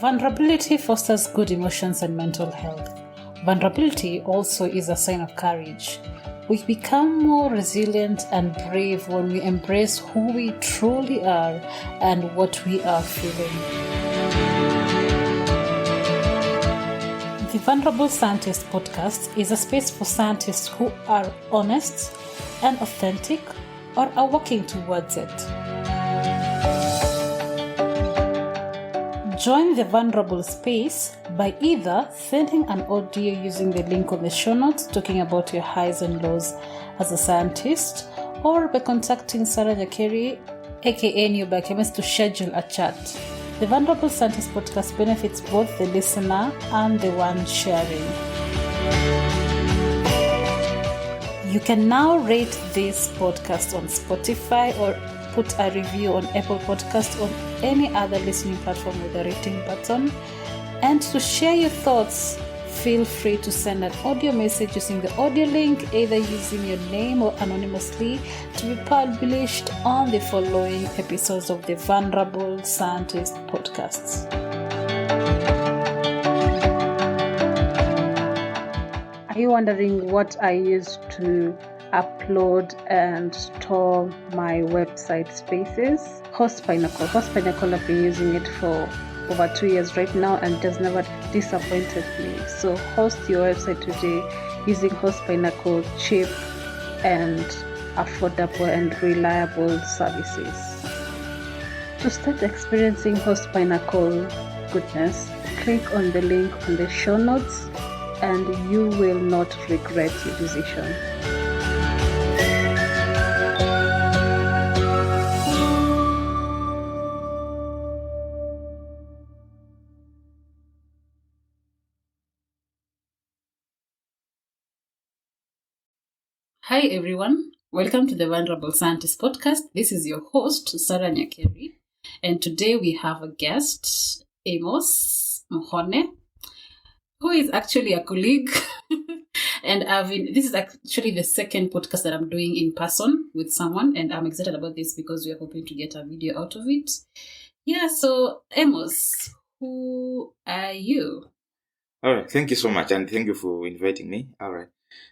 Vulnerability fosters good emotions and mental health. Vulnerability also is a sign of courage. We become more resilient and brave when we embrace who we truly are and what we are feeling. The Vulnerable Scientist podcast is a space for scientists who are honest and authentic or are working towards it. Join the vulnerable space by either sending an audio using the link on the show notes talking about your highs and lows as a scientist, or by contacting Sarah Nyakeri, aka New Biochemist, to schedule a chat. The Vulnerable Scientist podcast benefits both the listener and the one sharing. You can now rate this podcast on Spotify or put a review on Apple Podcasts or any other listening platform with a rating button. And to share your thoughts, feel free to send an audio message using the audio link, either using your name or anonymously, to be published on the following episodes of the Vulnerable Scientist podcasts. Are you wondering what I use to upload and store my website spaces? Host Pinnacle. I've been using it for over 2 years right now and it has never disappointed me. So host your website today using Host Pinnacle, cheap and affordable and reliable services. To start experiencing Host Pinnacle goodness, click on the link on the show notes and you will not regret your decision. Hi everyone, welcome to the Vulnerable Scientist podcast. This is your host, Sarah Nyakeri, and today we have a guest, Amos Mhone, who is actually a colleague. And this is actually the second podcast that I'm doing in person with someone, and I'm excited about this because we are hoping to get a video out of it. Yeah, so Amos, who are you? All right, thank you so much, and thank you for inviting me. All right.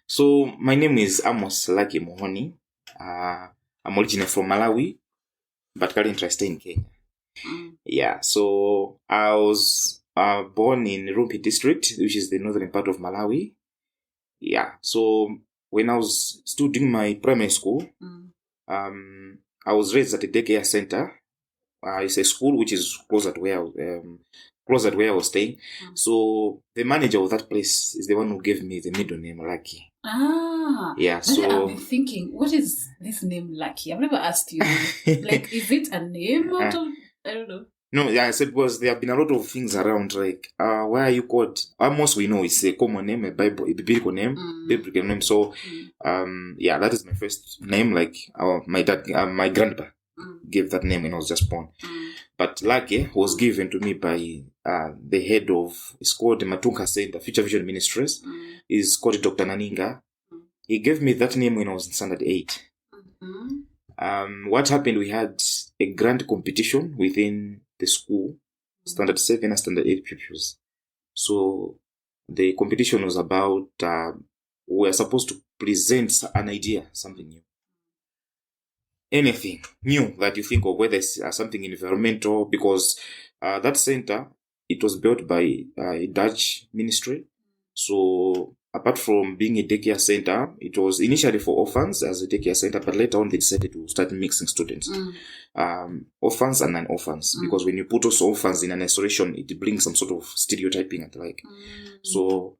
So my name is Amos Mhone. I'm originally from Malawi, but currently I stay in Kenya. Yeah, so I was born in Rumpi district, which is the northern part of Malawi. Yeah, so when I was still doing my primary school, I was raised at a daycare center. It's a school which is close at where I was staying. So the manager of that place is the one who gave me the middle name Lucky. Yeah. So I've been thinking, what is this name Lucky? I've never asked you. Like, is it a name out of? I don't know. No, yeah, I said because there have been a lot of things around, like why are you called? Most we know it's a common name, a biblical name. So, yeah, that is my first name. Like my dad, my grandpa gave that name when I was just born. But Lucky was given to me by the head of, it's called the Matunka Center, Future Vision Ministries. Is called Dr. Naninga. He gave me that name when I was in standard 8. What happened, we had a grand competition within the school, standard 7 and standard 8 pupils. So the competition was about, we were supposed to present an idea, something new. Anything new that you think of, whether it's something environmental, because that center, it was built by a Dutch ministry. So apart from being a daycare center, it was initially for orphans as a daycare center, but later on they decided to start mixing students, orphans and non-orphans, because when you put also orphans in an isolation, it brings some sort of stereotyping and like. So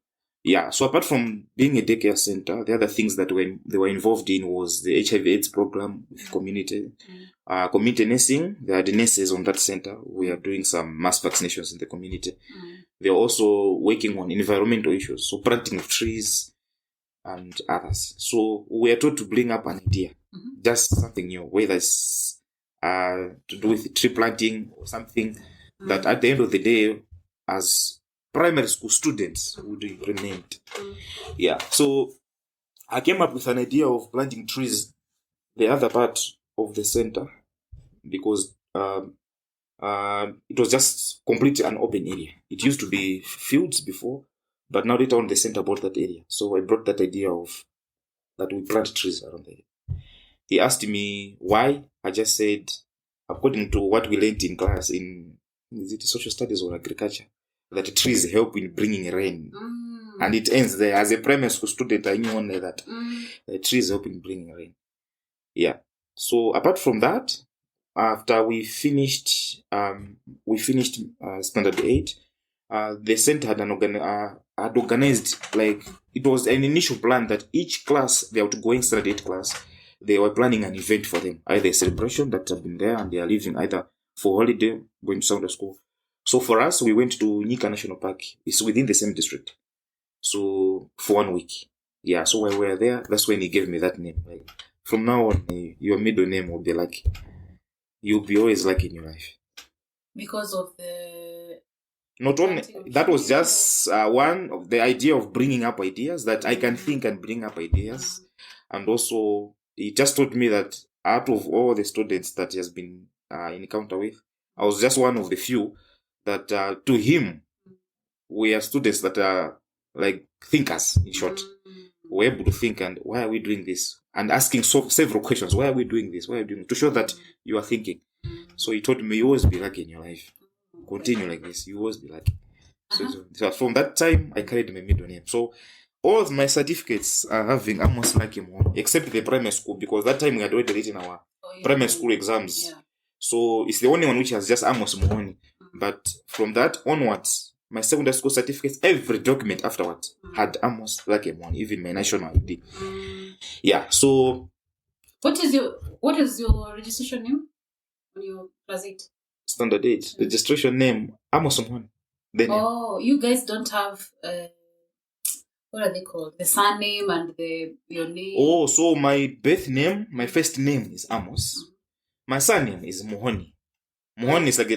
yeah, so apart from being a daycare center, the other things that they were involved in was the HIV/AIDS program with community, community nursing. There are the nurses on that center. We are doing some mass vaccinations in the community. They're also working on environmental issues, so planting of trees and others. So we are told to bring up an idea, just something new, whether it's to do with tree planting or something that at the end of the day, as primary school students would implement. Yeah, so I came up with an idea of planting trees the other part of the center, because it was just completely an open area. It used to be fields before, but now later on the center bought that area. So I brought that idea of that we plant trees around there. He asked me why. I just said, according to what we learned in class is it social studies or agriculture, that trees help in bringing rain. And it ends there. As a primary school student, I knew only that trees help in bringing rain. Yeah. So apart from that, after we finished standard 8, the center had had organized, like, it was an initial plan that each class, the outgoing standard 8 class, they were planning an event for them, either a celebration that have been there and they are leaving either for holiday, going to Sunday school. So for us, we went to Nika National Park. It's within the same district. So for 1 week. Yeah, so while we were there, that's when he gave me that name. Like, from now on, your middle name will be Lucky. You'll be always lucky in your life. Because of the... Not only, that was just one of the idea of bringing up ideas, that I can think and bring up ideas. And also, he just told me that out of all the students that he has been in encounter with, I was just one of the few that to him, we are students that are like thinkers, in short. We're able to think, and why are we doing this? And asking several questions. Why are we doing this? Why are we doing it? To show that you are thinking. So he told me, you always be lucky in your life. Continue like this. You always be lucky. So from that time, I carried my middle name. So all of my certificates are having Amos Mhone, except the primary school, because that time we had already written our primary school exams. Yeah. So it's the only one which has just Amos Mhone. But from that onwards, my secondary school certificates, every document afterwards had Amos Mhone, even my national ID. Yeah, so... What is your registration name on your class 8? Standard 8. Registration name, Amos Mhone. Oh, you guys don't have... what are they called? The surname and your name? Oh, so my birth name, my first name is Amos. My surname is Mhone. Mhone is like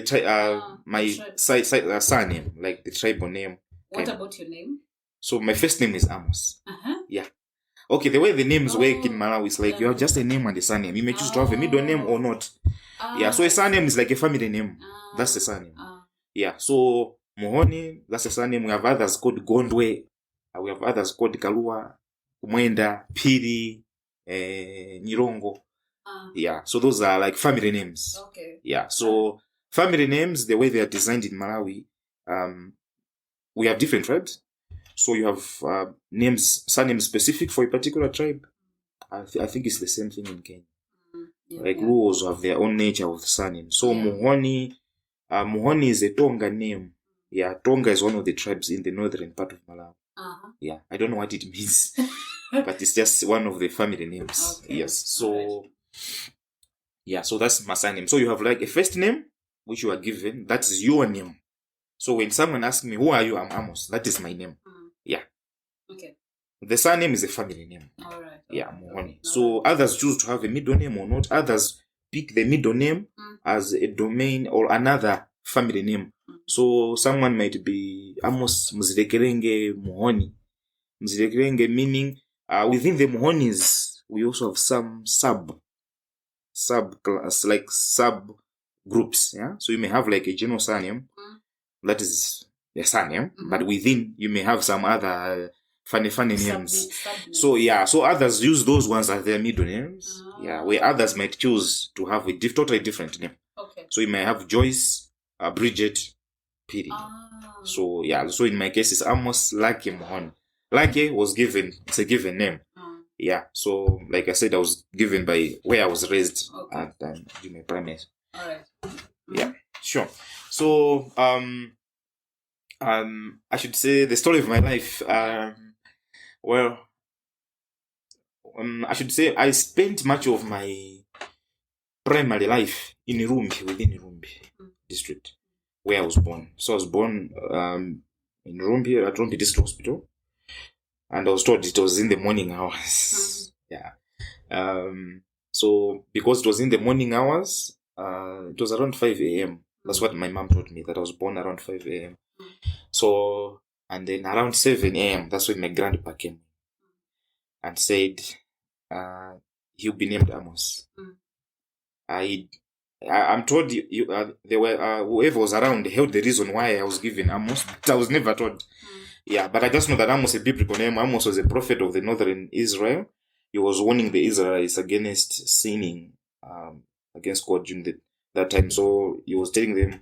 my surname, like the tribal name. What about your name? So my first name is Amos. Yeah. Okay, the way the names work in Malawi is like you have just a name and a surname. You may choose to have a middle name or not. Yeah, so a surname is like a family name. That's the surname. Yeah, so Mhone, that's a surname. We have others called Gondwe. We have others called Kalua, Mwenda, Piri, Nirongo. Yeah, so those are like family names. Okay. Yeah, so family names, the way they are designed in Malawi, we have different tribes. So you have names, surnames specific for a particular tribe. I think it's the same thing in Kenya. Luos have their own nature of the surname. So Mhone is a Tonga name. Yeah, Tonga is one of the tribes in the northern part of Malawi. Yeah, I don't know what it means, but it's just one of the family names. Okay. Yes, so yeah, so that's my surname. So you have like a first name, which you are given. That's your name. So when someone asks me, who are you? I'm Amos. That is my name. Yeah. Okay. The surname is a family name. All right. Yeah, Mhone. So others choose to have a middle name or not. Others pick the middle name as a domain or another family name. So someone might be Amos Mzilekerenge Mhone. Mzilekerenge meaning within the Mhones, we also have some sub groups. Yeah. So you may have like a general surname that is a surname, but within you may have some other funny names. So yeah, so others use those ones as their middle names. Yeah, where others might choose to have a totally different name. Okay. So you may have Joyce, Bridget, Piri. So yeah, so in my case it's Amos Lucky Mhone. Lucky was given, it's a given name. Yeah, so like I said, I was given by where I was raised at my primary. All right. Yeah, sure. So I should say the story of my life. I should say I spent much of my primary life in Irumbi, within Irumbi district, where I was born. So I was born in Irumbi at Irumbi District Hospital, and I was told it was in the morning hours. Yeah. So because it was in the morning hours, it was around 5 a.m. That's what my mom told me, that I was born around 5 a.m. So, and then around 7 a.m., that's when my grandpa came and said, he'll be named Amos. I'm told there were whoever was around held the reason why I was given Amos, but I was never told. Yeah, but I just know that Amos is a biblical name. Amos was a prophet of the northern Israel. He was warning the Israelites against sinning against God during that time. So he was telling them,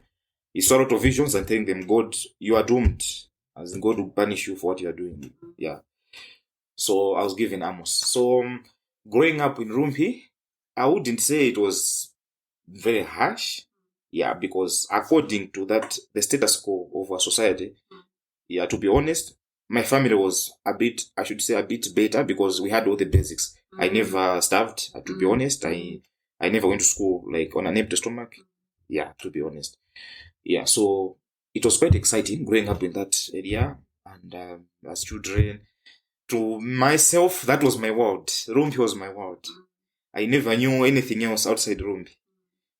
he saw a lot of visions and telling them, God, you are doomed, as in God will punish you for what you are doing. Yeah. So I was given Amos. So growing up in Rumpi, I wouldn't say it was very harsh. Yeah, because according to that, the status quo of our society, yeah, to be honest, my family was a bit better because we had all the basics. I never starved, to be honest. I never went to school like on an empty stomach. Yeah, to be honest. Yeah, so it was quite exciting growing up in that area. And as children, to myself, that was my world. Rumpi was my world. I never knew anything else outside Rumpi.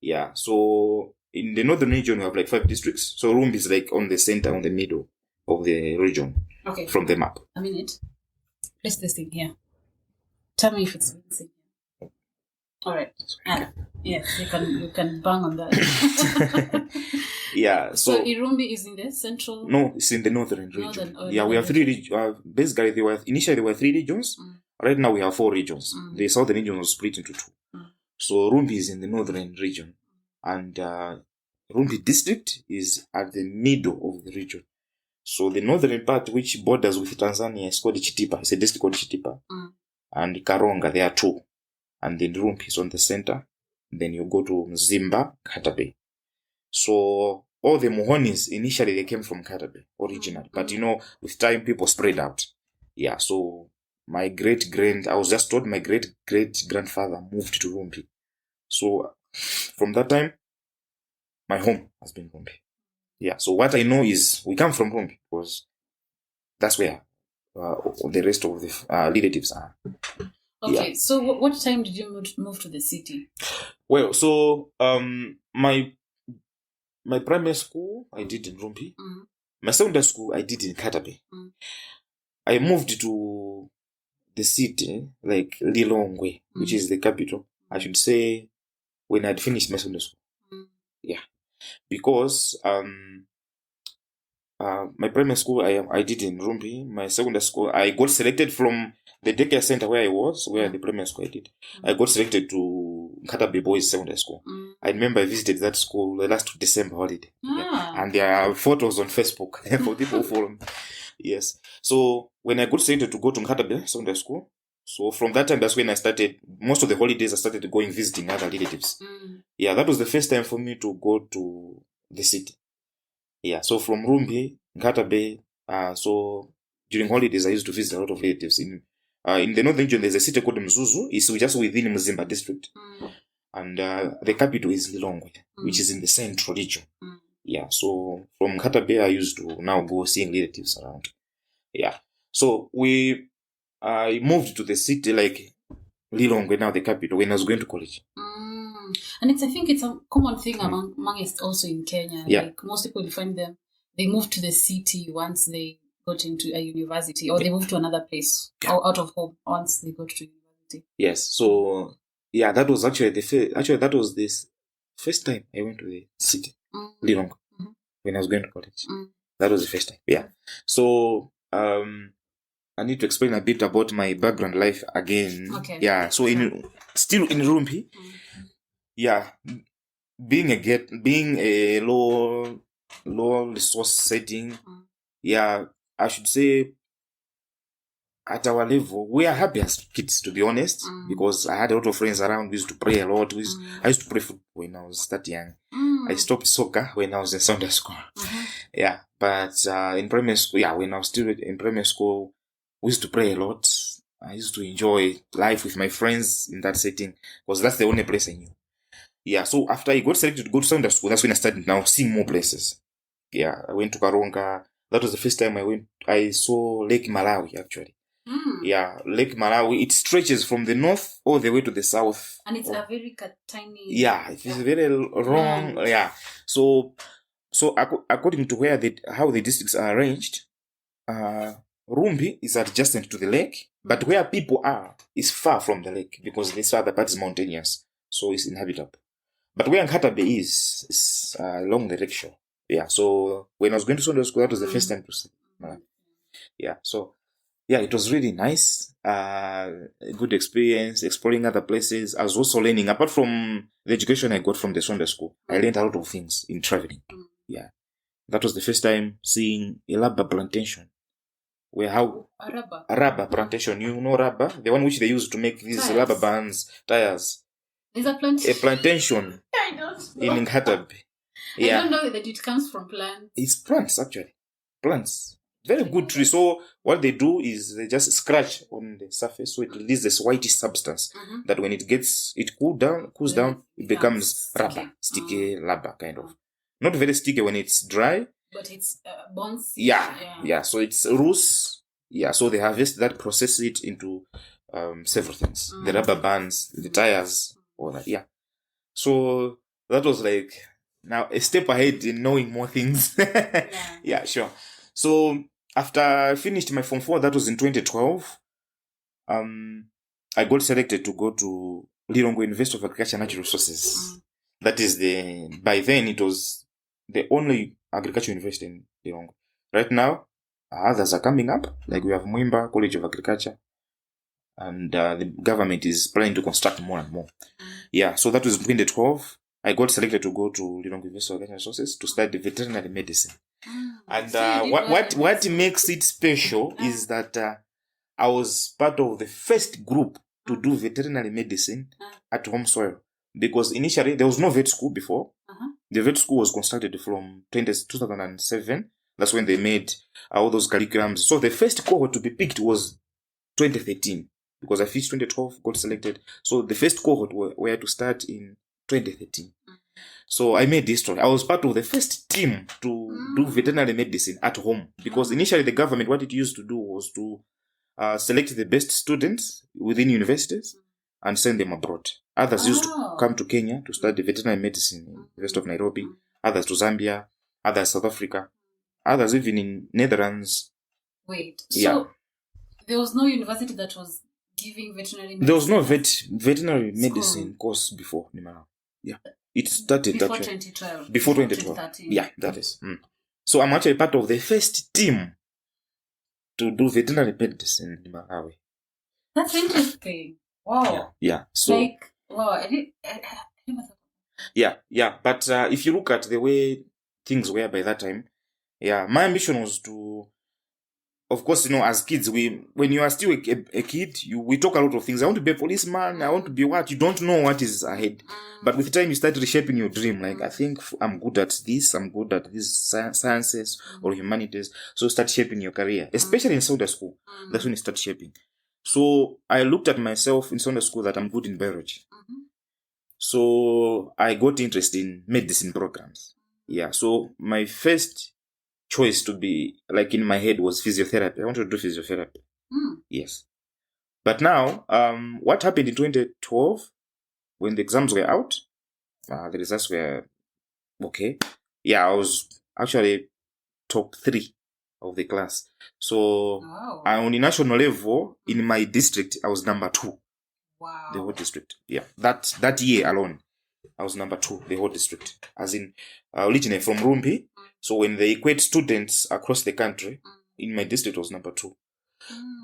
Yeah, so in the northern region, we have like 5 districts. So Rumpi is like on the center, on the middle of the region. Okay. From the map. A minute. Place this thing here. Tell me if it's missing. All right. Yes, you can bang on that. Yeah. So Irumbi is in the central. No, it's in the northern region. We have 3 regions. Basically, initially there were 3 regions. Right now we have 4 regions. The southern region was split into 2. So Rumbi is in the northern region, and Rumbi district is at the middle of the region. So the northern part, which borders with Tanzania, is called Chitipa. It's a district called Chitipa. And Karonga, there are 2. And then Rumpi is on the center. Then you go to Mzimba, Katabe. So all the Mhones, initially they came from Katabe, originally. But with time, people spread out. Yeah, so I was just told my great-great-grandfather moved to Rumpi. So from that time, my home has been Rumpi. Yeah, so what I know is we come from Rumpi because that's where the rest of the relatives are. Okay, so what time did you move to the city? Well, so my primary school I did in Rumpi. My secondary school I did in Katabe. I moved to the city, like Lilongwe, which is the capital, I should say, when I'd finished my secondary school. Yeah. Because my primary school I did in Rumpi. My secondary school I got selected from the daycare center where I was, where the primary school I did. I got selected to Katabe Boys Secondary School. I remember I visited that school the last December holiday. Yeah. And there are photos on Facebook for people who follow me. Yes. So when I got selected to go to Katabe Secondary School, so from that time, that's when I started, most of the holidays I started going visiting other relatives. Yeah, that was the first time for me to go to the city. Yeah, so from Rumbi, Katabe, so during holidays I used to visit a lot of relatives. In the northern region, there's a city called Mzuzu. It's just within Mzimba district. And the capital is Lilongwe, which is in the central region. Yeah, so from Katabe, I used to now go seeing relatives around. Yeah, so I moved to the city, like Lilongwe, now the capital, when I was going to college. And I think it's a common thing amongst also in Kenya. Yeah. Like most people, you find them, they move to the city once they got into a university, or they move to another place or out of home once they got to university. Yes. So yeah, that was actually that was this first time I went to the city, Lilongwe, when I was going to college. That was the first time. Yeah. So I need to explain a bit about my background life again. Okay. Yeah. So still in Rumpi. Yeah, being a low resource setting, yeah, I should say at our level, we are happy as kids, to be honest, because I had a lot of friends around. We used to pray a lot. I used to play football when I was that young. I stopped soccer when I was in Sunday school. Yeah, but in primary school, when I was still in primary school, we used to pray a lot. I used to enjoy life with my friends in that setting because that's the only place I knew. Yeah, so after I got selected to go to Sunday school, that's when I started now seeing more places. Yeah, I went to Karonga. That was the first time I saw Lake Malawi, actually. Yeah, Lake Malawi. It stretches from the north all the way to the south. And it's a very tiny... Yeah, it is very long. Yeah. So according to how the districts are arranged, Rumbi is adjacent to the lake, but where people are is far from the lake because this other part is mountainous, so it's inhabitable. But where Nkatabe is along the rickshaw. Yeah, so when I was going to Sunday school, that was the first time to see Malawi. Yeah, so yeah, it was really nice. A good experience, exploring other places. I was also learning, apart from the education I got from the Sunday school, I learned a lot of things in traveling. Yeah, that was the first time seeing a rubber plantation. Where a rubber plantation, you know rubber? The one which they use to make these tires. Rubber bands, tires. Is a plantation I don't know. In Nkatabe. Yeah. I don't know that it comes from plants. It's plants, actually. Plants. Very good tree. So what they do is they just scratch on the surface, so it releases this whitish substance that when it cools down, it becomes rubber, sticky rubber kind of. Not very sticky when it's dry. But it's bouncy. Yeah. So it's loose. Yeah. So they harvest that, process it into several things. The rubber bands, the tires, all that. Yeah. So that was like now a step ahead in knowing more things. Yeah, sure. So after I finished my Form 4, that was in 2012, I got selected to go to Lilongwe University of Agriculture and Natural Resources. That is by then it was the only agriculture university in Lilongwe. Right now, others are coming up, like we have Mwimba College of Agriculture, and the government is planning to construct more and more. Yeah, so that was in 2012. I got selected to go to Lilongwe University of Agriculture and Resources to study veterinary medicine. And what makes it special is that I was part of the first group to do veterinary medicine at home soil. Because initially, there was no vet school before. The vet school was constructed from 2007. That's when they made all those curriculums. So the first cohort to be picked was 2013. Because I finished 2012, got selected. So the first cohort were to start in 2013. So I made history. I was part of the first team to do veterinary medicine at home. Because initially the government, what it used to do was to select the best students within universities and send them abroad. Others used to come to Kenya to study veterinary medicine in the University of Nairobi. Others to Zambia. Others South Africa. Others even in Netherlands. Wait, so there was no university that was giving veterinary medicine? There was no veterinary medicine course before Malawi. Yeah. It started before actually 2012. Before 2012. Yeah, that is. So I'm actually part of the first team to do veterinary medicine in Malawi. That's interesting. Wow. Yeah. So like, wow, I didn't Yeah. But if you look at the way things were by that time, my ambition was to, of course, as kids, when you are still a kid, we talk a lot of things. I want to be a policeman. I want to be what? You don't know what is ahead. But with time, you start reshaping your dream. Like, I think I'm good at this. I'm good at these sciences or humanities. So start shaping your career, especially in Sunday school. That's when you start shaping. So I looked at myself in Sunday school that I'm good in biology. So I got interested in medicine programs. Yeah. So my first choice to be, like, in my head was physiotherapy. I wanted to do physiotherapy. Yes. But now, what happened in 2012, when the exams were out, the results were okay. Yeah, I was actually top 3 of the class. So, on the national level, in my district, I was number 2. Wow. The whole district. Yeah. That year alone, I was number 2, the whole district. As in, originally from Rumbi. So when they equate students across the country, in my district was number 2.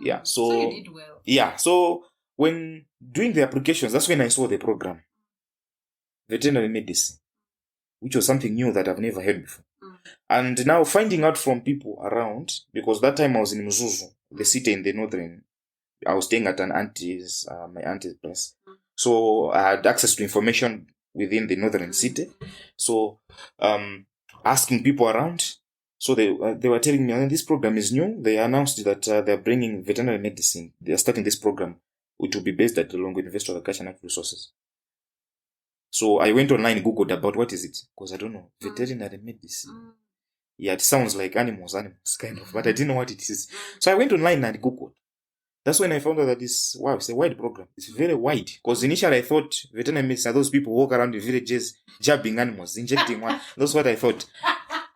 Yeah. So you did well. Yeah. So when doing the applications, that's when I saw the program, veterinary medicine, which was something new that I've never heard before. And now finding out from people around, because that time I was in Mzuzu, the city in the northern, I was staying at my auntie's place. So I had access to information within the northern city. So, asking people around. So they were telling me, this program is new. They announced that they're bringing veterinary medicine. They are starting this program, which will be based at the Lilongwe University of Agriculture and Natural Resources. So I went online and Googled about what is it, because I don't know. Veterinary medicine. Yeah, it sounds like animals kind of, but I didn't know what it is. So I went online and Googled. That's when I found out that it's a wide program. It's very wide. Because initially I thought veterinary medicine are those people who walk around the villages jabbing animals, injecting one. That's what I thought.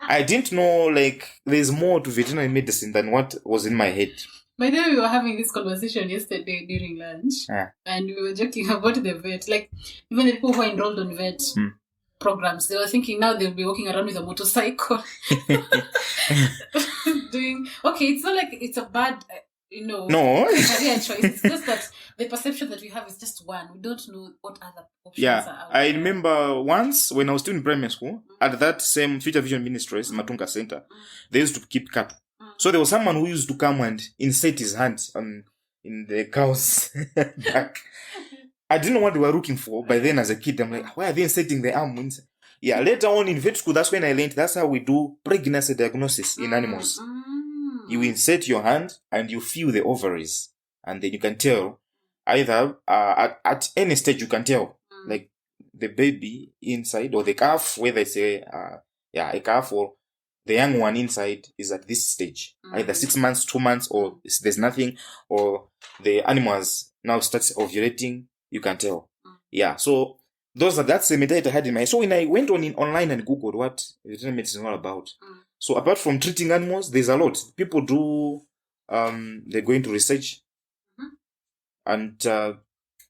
I didn't know, like, there's more to veterinary medicine than what was in my head. By the way, we were having this conversation yesterday during lunch. And we were joking about the vet. Like, even the people who are enrolled on vet, programs. They were thinking now they'll be walking around with a motorcycle. It's not like it's a bad, No. career choice. It's just that the perception that we have is just one. We don't know what other options are out I there. remember once when I was still in primary school, at that same Future Vision Ministries, Matunga Center, they used to keep cattle. So there was someone who used to come and insert his hand in the cow's back. I didn't know what they were looking for, but then as a kid, I'm like, why are they inserting the arm inside? Yeah, later on in vet school, that's when I learned that's how we do pregnancy diagnosis in animals. You insert your hand and you feel the ovaries, and then you can tell either at any stage you can tell like the baby inside or the calf, whether it's a calf or the young one inside is at this stage, either 6 months, 2 months, or there's nothing, or the animals now starts ovulating. You can tell. Yeah, so that's the mentality I had in my head. So when I went online and Googled what veterinary medicine is all about, so apart from treating animals, there's a lot. People do, they go into research, and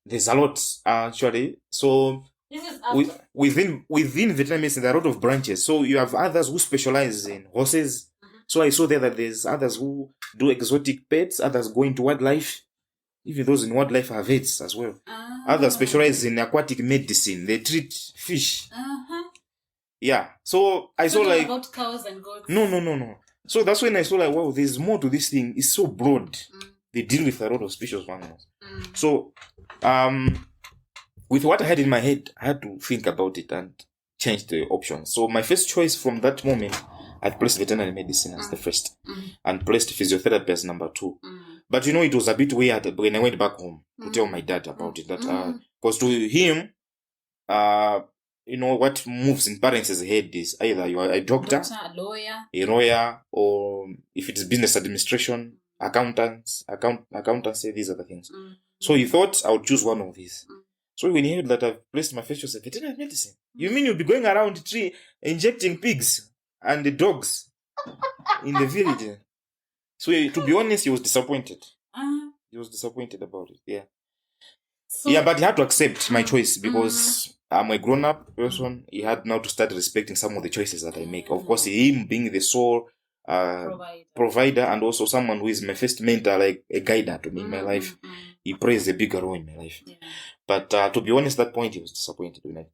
there's a lot actually. So within veterinary medicine, there are a lot of branches. So you have others who specialize in horses. So I saw there that there's others who do exotic pets, others go into wildlife. Even those in wildlife have vets as well. Others specialize in aquatic medicine. They treat fish. Yeah. So I saw like about cows and goats. No. So that's when I saw like, wow, there's more to this thing. It's so broad. They deal with a lot of species of animals. So with what I had in my head, I had to think about it and change the options. So my first choice from that moment, I'd placed veterinary medicine as the first, and placed physiotherapy as number 2. But it was a bit weird when I went back home to tell my dad about it. That because to him, what moves in parents' head is either you are a doctor, a lawyer, or if it's business administration, accountancy, these are the things. So he thought I would choose one of these. So when he heard that I've placed my first choice in veterinary medicine, you mean you'll be going around injecting pigs and the dogs in the village? So to be honest, he was disappointed. He was disappointed about it. Yeah. But he had to accept my choice because I'm a grown-up person. He had now to start respecting some of the choices that I make. Of course, him being the sole provider and also someone who is my first mentor, like a guide to me in my life. He plays a bigger role in my life. Yeah. But to be honest, at that point, he was disappointed with it.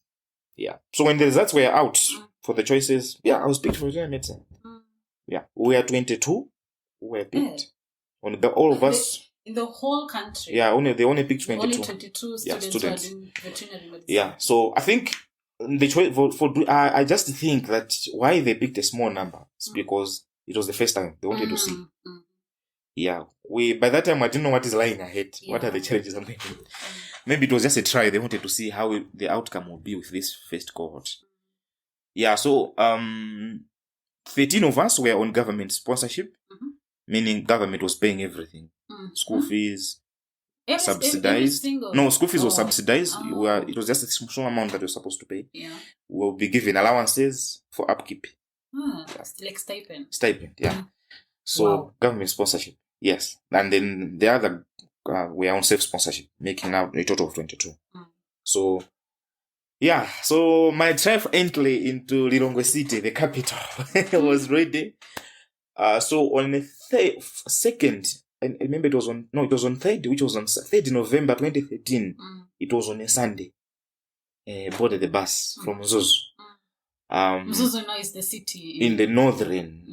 Yeah. So when the results were out for the choices, I was picked for veterinary medicine. Yeah. We were 22. We were picked. All of us. In the whole country. Yeah, they only picked 22. Only 22 students. Who are doing veterinary medicine. Yeah. So I think the choice I just think that why they picked a small number is because it was the first time they wanted to see. Yeah. By that time I didn't know what is lying ahead. Yeah. What are the challenges I'm going to do? Maybe it was just a try. They wanted to see how the outcome would be with this first cohort. Yeah. So 13 of us were on government sponsorship, meaning government was paying everything. School fees, subsidized. No, school fees were subsidized. It was just a small amount that we were supposed to pay. Yeah. We'll be given allowances for upkeep. Like stipend. Stipend, yeah. So government sponsorship, yes. And then the other, we are on self-sponsorship, making now a total of 22. So, yeah. So my trial entry into Lilongwe City, the capital, was ready. So on the 2nd, I remember it was on 3rd, which was on 3rd November 2013. It was on a Sunday. Boarded the bus from Zuzu. Zuzu now is the city. In the northern.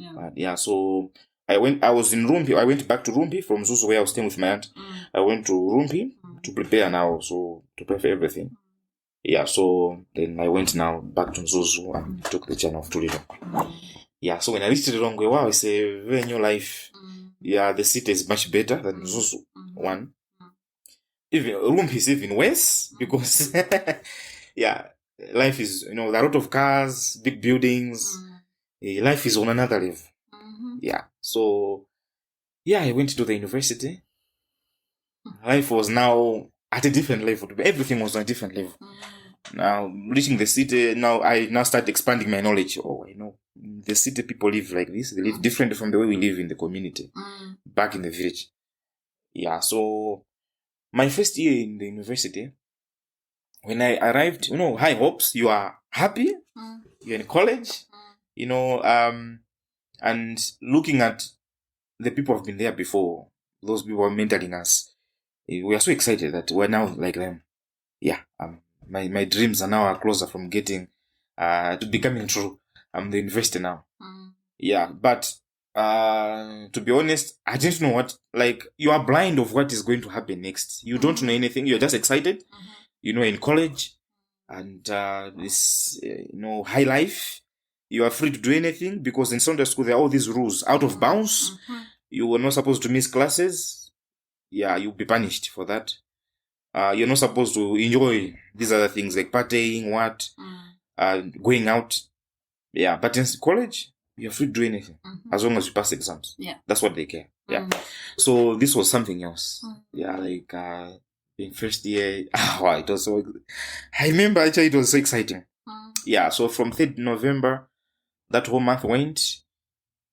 So I was in Rumpi. I went back to Rumpi from Zuzu where I was staying with my aunt. I went to Rumpi to prepare now, to prepare for everything. Yeah, so then I went now back to Zuzu and took the journey of Lilongwe. Yeah, so when I reached Lilongwe, wow, it's a very new life. Yeah, the city is much better than Zuzu one. Even Rumpi is even worse because life is, there are a lot of cars, big buildings. Life is on another level. Yeah, so I went to the university. Life was now at a different level. Everything was on a different level. Now, reaching the city, I start expanding my knowledge. Oh, I know. The city people live like this. They live differently from the way we live in the community, back in the village. Yeah, so my first year in the university, when I arrived, high hopes. You are happy. You're in college. And looking at the people who've been there before, those people are mentoring us. We are so excited that we're now like them. Yeah, my dreams are now closer from getting to becoming true. I'm the investor now. Yeah, but to be honest, I didn't know what. Like, you are blind of what is going to happen next. You don't know anything. You're just excited. In college, and this high life. You are free to do anything because in Sunday school there are all these rules out of bounds. You were not supposed to miss classes. Yeah, you'll be punished for that. You're not supposed to enjoy these other things like partying, going out. Yeah, but in college, you're free to do anything as long as you pass exams. Yeah, that's what they care. Yeah, so this was something else. Yeah, like in first year, it was so. I remember actually it was so exciting. Yeah, so from 3rd November, that whole month went.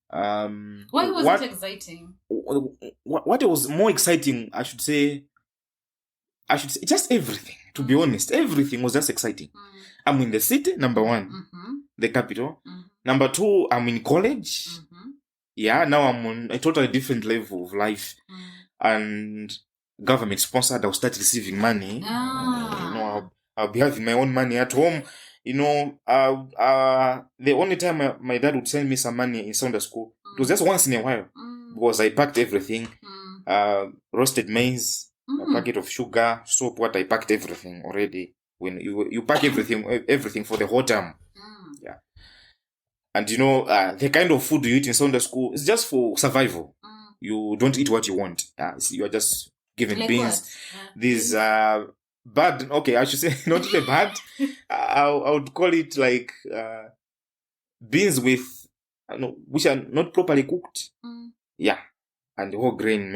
Why was it exciting? What was more exciting, I should say just everything. To be honest, everything was just exciting. I'm in the city, number one, the capital. Number two, I'm in college. Yeah, now I'm on a totally different level of life. And government sponsored, I'll start receiving money. I'll be having my own money at home. The only time my dad would send me some money in Sunday school, it was just once in a while, because I packed everything, roasted maize, a packet of sugar, soap, I packed everything already. When you pack everything for the whole term. Yeah. And the kind of food you eat in Sunday school is just for survival. You don't eat what you want. You are just given like beans. These bad, okay, I should say not really bad. I would call it like beans with which are not properly cooked. Yeah, and whole grain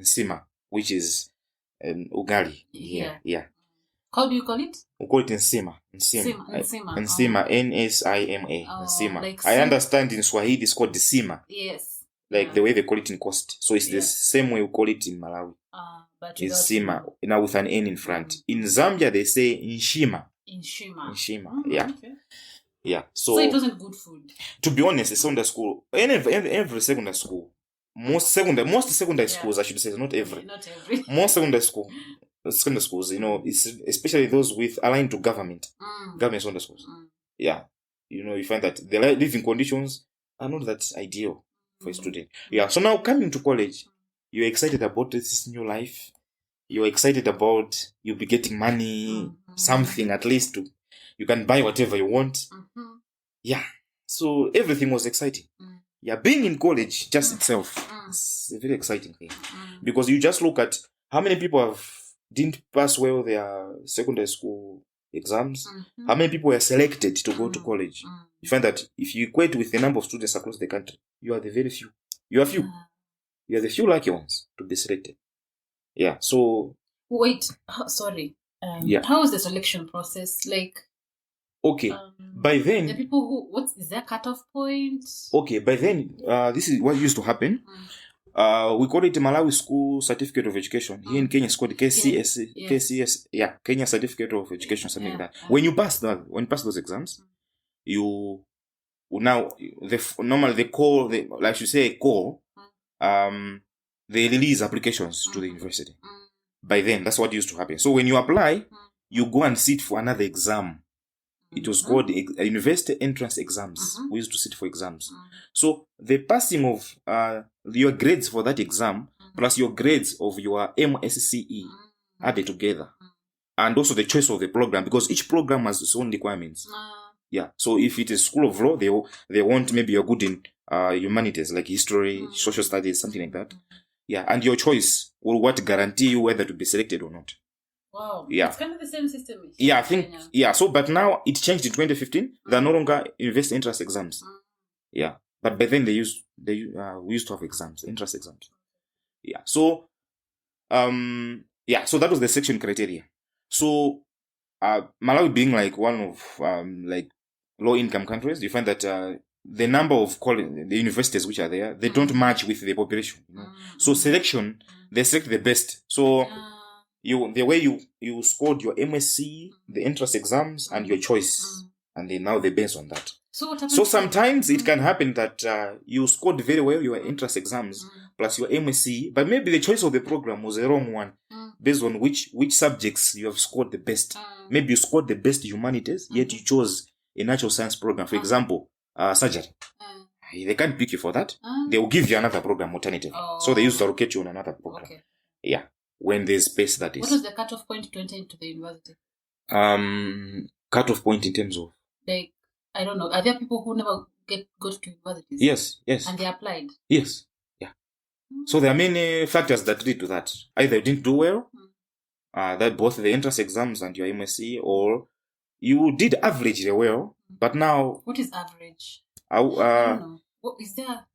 sima, which is ugali. Yeah. How do you call it? We call it nsima. Nsima. Nsima. Nsima. Like I understand in Swahili it's called sima. Yes. Like the way they call it in Coast. So it's the same way we call it in Malawi. But it's sima. Now with an N in front. In Zambia they say nshima. Nshima. Yeah. Okay. Yeah. So it wasn't good food. To be honest, in Sunday school, every secondary school, most secondary schools, I should say, not every. Most secondary schools, especially those with aligned to government Sunday schools. Yeah. You find that the living conditions are not that ideal for a student. Yeah. So now coming to college, you're excited about this new life. You're excited about you'll be getting money, something at least you can buy whatever you want. Yeah. So everything was exciting. Yeah. Being in college just itself is a very exciting thing. Because you just look at how many people didn't pass well their secondary school exams. How many people were selected to go to college? You find that if you equate with the number of students across the country, you are the very few. You are few. You are the few lucky ones to be selected. Yeah. So wait, sorry. How was the selection process? Like, okay, by then the people who what is their cutoff point? Okay, by then this is what used to happen. We call it Malawi School Certificate of Education. Here in Kenya it's called KCS. Yeah, Kenya Certificate of Education, something like that. When you pass those exams, you now normally they call they release applications to the university. By then, that's what used to happen. So when you apply, you go and sit for another exam. It was called university entrance exams. We used to sit for exams. So the passing of your grades for that exam plus your grades of your MSCE added together. And also the choice of the program, because each program has its own requirements. Yeah. So if it is School of Law, they want maybe you're good in humanities like history, social studies, something like that. Yeah. And your choice will what guarantee you whether to be selected or not. Wow. Yeah. It's kind of the same system. Yeah, I think. Yeah. So, but now it changed in 2015. They're no longer university entrance exams. Yeah. But by then we used to have exams, entrance exams. Yeah. So, so that was the selection criteria. So, Malawi being like one of like low income countries, you find that the number of the universities which are there, they don't match with the population. So selection, they select the best. So the way you scored your MSc, the entrance exams, and your choice, and then now they base on that. So what happens? So sometimes it can happen that you scored very well your entrance exams plus your MSc, but maybe the choice of the program was the wrong one based on which subjects you have scored the best. Maybe you scored the best humanities, yet you chose a natural science program, for example, surgery. They can't pick you for that. They will give you another program alternative. So they used to allocate you on another program. Okay. Yeah, when there's space, that is. What was the cutoff point to enter into the university? Cutoff point in terms of? Like, I don't know. Are there people who never go to universities? Yes. And they applied? Yes. Yeah. So there are many factors that lead to that. Either you didn't do well, that both the entrance exams and your MSc, or you did averagely well, but now... What is average? I don't know. What is there?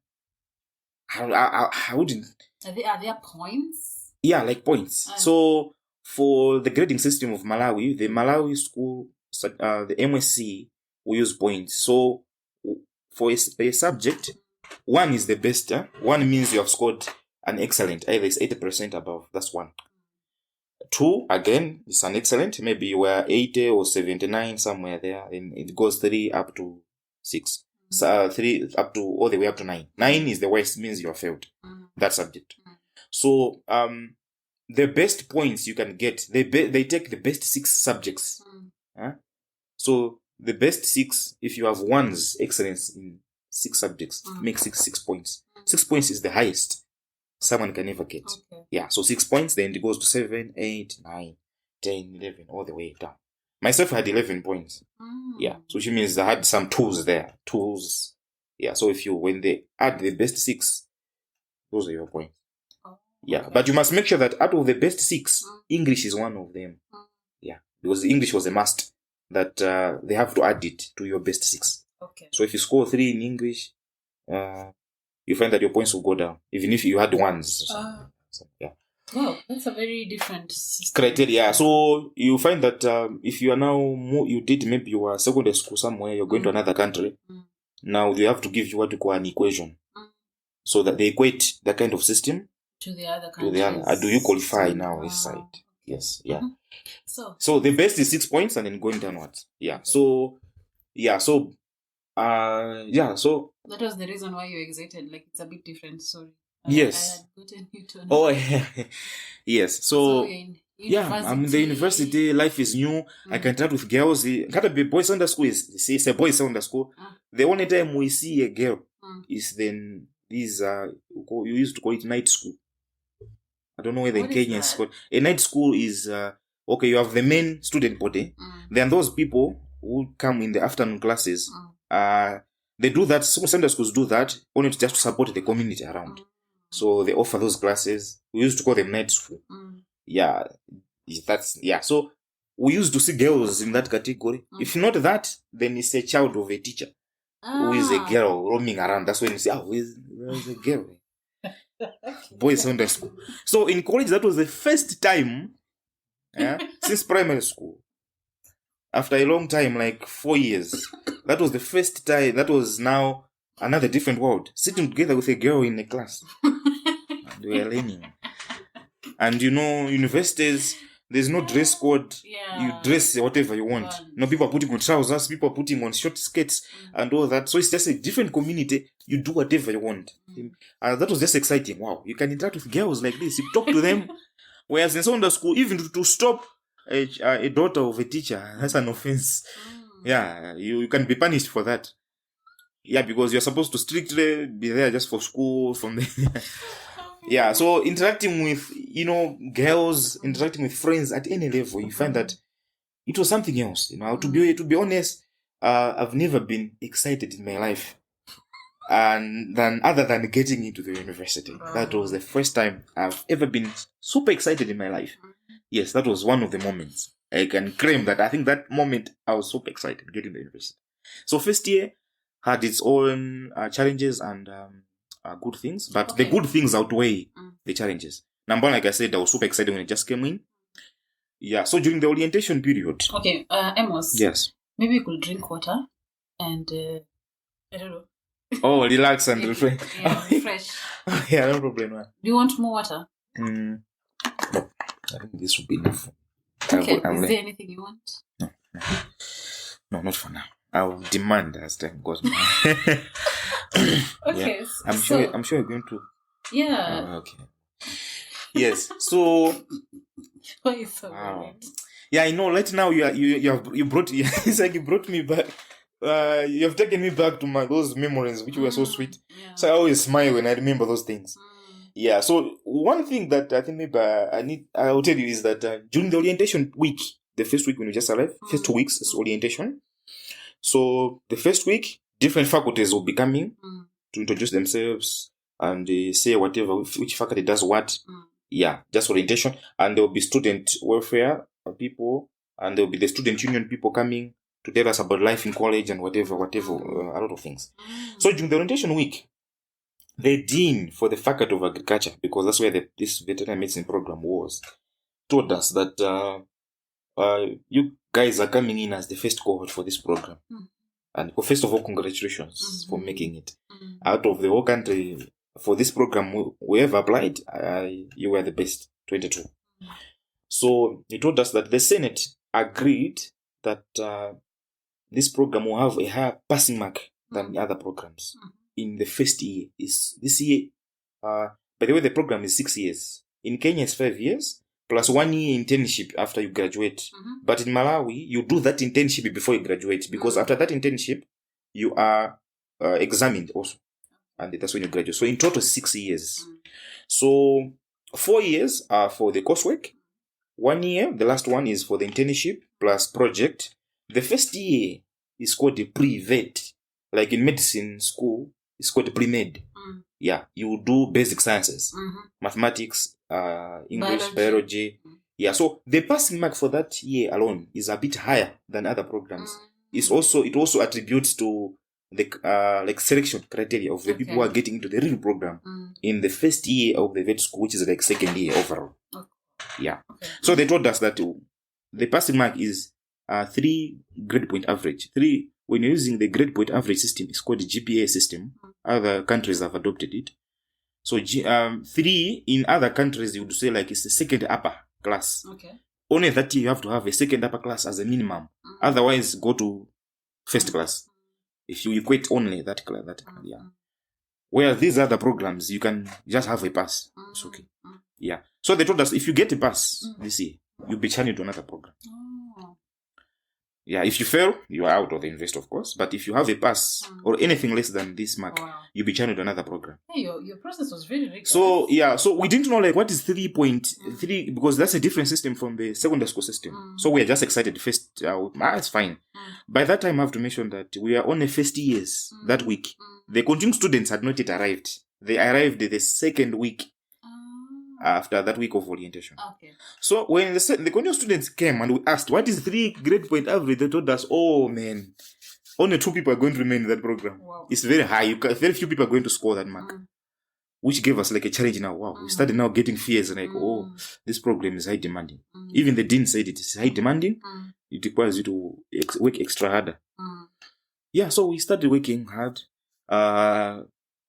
I wouldn't... Are there points? Yeah, like points. So for the grading system of Malawi, the Malawi school, the MSc, we use points. So for a subject, 1 is the best. 1 means you have scored an excellent. Either it's 80% above. That's 1. 2, again, is an excellent. Maybe you were 80 or 79, somewhere there. And it goes 3 up to 6. 3 up to all the way up to 9. 9 is the worst, means you have failed that subject. So the best points you can get, they take the best 6 subjects. So the best 6, if you have 1's excellence in 6 subjects, make 6 points. 6 points is the highest someone can ever get. Okay. Yeah, so 6 points, then it goes to 7, 8, 9, 10, 11, all the way down. Myself had 11 points. Yeah, so which means I had some tools there. Tools. Yeah, so when they add the best 6, those are your points. Yeah, okay. But you must make sure that out of the best 6, English is one of them. Yeah, because English was a must, that they have to add it to your best 6. Okay. So if you score 3 in English, you find that your points will go down, even if you had 1s. So, yeah. Wow, that's a very different system. Criteria. So you find that if you are now you did maybe you are secondary school somewhere, you're going to another country. Now they have to give you what you call an equation, so that they equate that kind of system to the other countries. Do you qualify now this side? Yes. Yeah. So the best is 6 points and then going downwards. Yeah. Okay. So that was the reason why you exited. Like, it's a bit different. Sorry. Yes. I had gotten you to know. Oh, yeah. Yes. So I'm in the university. Life is new. I can interact with girls. Can't be boys under school. It's a boys under school. The only time we see a girl is then these you used to call it night school. I don't know whether in Kenya it's called. A night school is okay. You have the main student body. Then those people who come in the afternoon classes. They do that. Some Sunday schools do that only just to support the community around. So they offer those classes. We used to call them night school. Yeah, So we used to see girls in that category. If not that, then it's a child of a teacher who is a girl roaming around. That's when you say, where's a girl? Boys Sunday school. So in college, that was the first time since primary school. After a long time, like 4 years, that was the first time. That was now another different world. Sitting together with a girl in a class. And we are learning. And universities, there's no dress code. Yeah. You dress whatever you want. People are putting on trousers, people are putting on short skirts and all that. So it's just a different community. You do whatever you want. That was just exciting. Wow, you can interact with girls like this. You talk to them. Whereas in Sunday school, even to stop a daughter of a teacher, that's an offense. Yeah, you can be punished for that. Yeah, because you're supposed to strictly be there just for school from the yeah, so interacting with girls, interacting with friends at any level, you find that it was something else. To be honest, I've never been excited in my life, other than getting into the university. That was the first time I've ever been super excited in my life. Yes, that was one of the moments. I can claim that. I think that moment I was super excited getting to the university. So first year had its own challenges and good things, but the good things outweigh the challenges. Number one, like I said, I was super excited when I just came in. Yeah, so during the orientation period. Okay, Amos. Yes. Maybe you could drink water and I don't know. Oh, relax and refresh. Yeah, refresh. Yeah, no problem. Do you want more water? No. I think this would be enough. Okay. Is there anything you want? No, not for now. I will demand as time goes by. Okay. Yeah. I'm sure you're going to. Yeah. Okay. Yes. So. Why is so Wow. worried? Yeah, I know. Right now, you brought. It's like you brought me back. You have taken me back to those memories which were so sweet. Yeah. So I always smile when I remember those things. Yeah. So one thing that I think maybe I will tell you is that during the orientation week, the first week when you just arrive, first 2 weeks is orientation. So the first week, different faculties will be coming to introduce themselves and say whatever, which faculty does what. Yeah, just orientation. And there will be student welfare people, and there will be the student union people coming to tell us about life in college and whatever, a lot of things. So during the orientation week, the dean for the faculty of agriculture, because that's where this veterinary medicine program was, told us that you guys are coming in as the first cohort for this program. And first of all, congratulations for making it. Out of the whole country, for this program, whoever applied, you were the best, 22. So he told us that the Senate agreed that this program will have a higher passing mark than the other programs in the first year. This year, by the way, the program is 6 years. In Kenya, it's 5 years, plus 1 year internship after you graduate. But in Malawi, you do that internship before you graduate, because after that internship, you are examined also. And that's when you graduate. So in total, 6 years. So 4 years are for the coursework. 1 year, the last one, is for the internship plus project. The first year is called the pre-vet. Like in medicine school, it's called the pre-med. Yeah, you do basic sciences, mathematics, English, biology. Yeah, so the passing mark for that year alone is a bit higher than other programs. It also attributes to the like selection criteria of the people who are getting into the real program in the first year of the vet school, which is like second year overall. Yeah. So they told us that the passing mark is 3 grade point average. 3, when you're using the grade point average system, it's called the GPA system. Other countries have adopted it. So 3 in other countries, you would say like it's the second upper class. Only that year you have to have a second upper class as a minimum. Otherwise, go to first class. If you equate only that class, yeah. Whereas these other programs, you can just have a pass. It's okay. Yeah. So they told us if you get a pass this year, you'll be channeled to another program. Yeah, if you fail, you are out of the university, of course. But if you have a pass or anything less than this mark, you'll be channeled to another program. Hey, your process was very rigorous. So, yeah, so we didn't know like what is 3.3, because that's a different system from the secondary school system. So we are just excited first. It's fine. By that time, I have to mention that we are on the first years that week. The continuing students had not yet arrived. They arrived the second week after that week of orientation. So when the continuing students came and we asked, what is 3 grade point average? They told us, oh man, only 2 people are going to remain in that program. It's very high. Very few people are going to score that mark. Which gave us like a challenge now. Wow, we started now getting fears like, oh, this program is high demanding. Even the dean said it is high demanding. It requires you to work extra harder. Yeah, so we started working hard.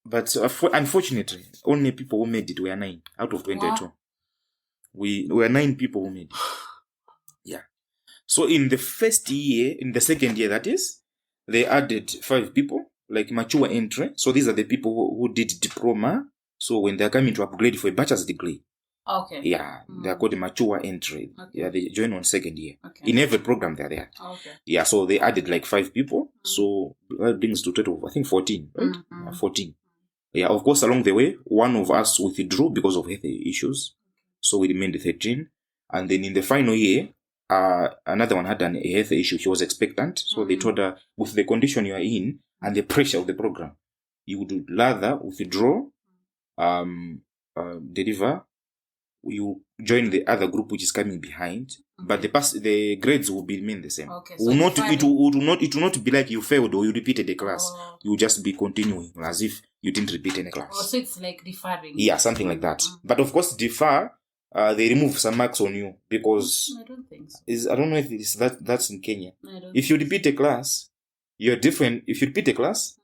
But unfortunately, only people who made it were 9 out of 22. We were 9 people who made it. Yeah. So in the first year, in the second year, that is, they added 5 people, like mature entry. So these are the people who did diploma. So when they're coming to upgrade for a bachelor's degree. Yeah, they're called mature entry. Yeah, they join on second year. In every program they're there. Yeah, so they added like 5 people. So that brings to total, I think 14, right? 14. Yeah, of course, along the way, one of us withdrew because of health issues. So we remained 13. And then in the final year, another one had a health issue. She was expectant. So they told her, with the condition you are in and the pressure of the program, you would rather withdraw, deliver, you join the other group which is coming behind, but the grades will remain the same. It will not be like you failed or you repeated the class. You will just be continuing as if you didn't repeat any class. So it's like deferring. Yeah, something like that. But of course, defer, they remove some marks on you because I don't think so. I don't know if it's that's in Kenya. If you repeat a class, you're different. If you repeat a class,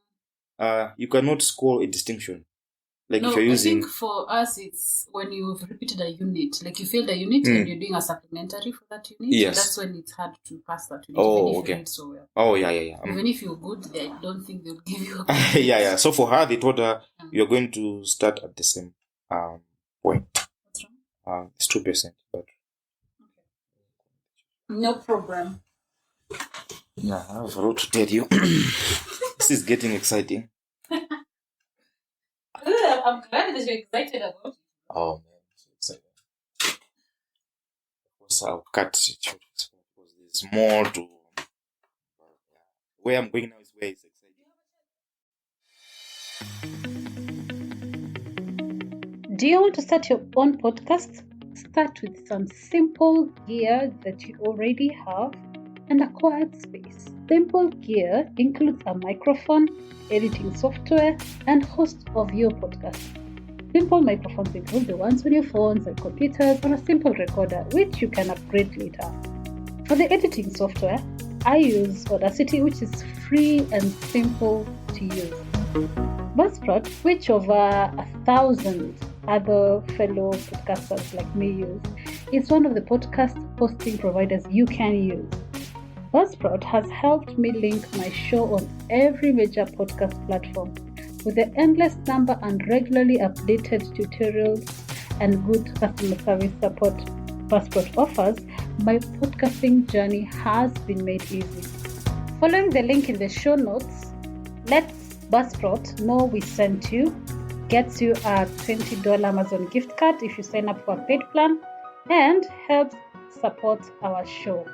you cannot score a distinction. Like No, if you're I using, think for us it's when you've repeated a unit, like you failed a unit and you're doing a supplementary for that unit. Yes. That's when it's hard to pass that unit, Oh, even if okay. you read so well. oh yeah. Even if you're good, I don't think they'll give you a Yeah. So for her, they told her you're going to start at the same point. What's wrong? It's 2%, but No problem. yeah, I have a lot to tell you. This is getting exciting. I'm glad that you're excited about it. Oh man, so excited. Of course, I'll cut it short because there's more to. Where I'm going now is where it's exciting. Do you want to start your own podcast? Start with some simple gear that you already have and a quiet space. Simple gear includes a microphone, editing software, and host of your podcast. Simple microphones include the ones on your phones and computers, or a simple recorder, which you can upgrade later. For the editing software, I use Audacity, which is free and simple to use. Buzzsprout, which over 1,000 other fellow podcasters like me use, is one of the podcast hosting providers you can use. Buzzsprout has helped me link my show on every major podcast platform. With the endless number and regularly updated tutorials and good customer service support Buzzsprout offers, my podcasting journey has been made easy. Following the link in the show notes, let Buzzsprout know we sent you, gets you a $20 Amazon gift card if you sign up for a paid plan, and helps support our show.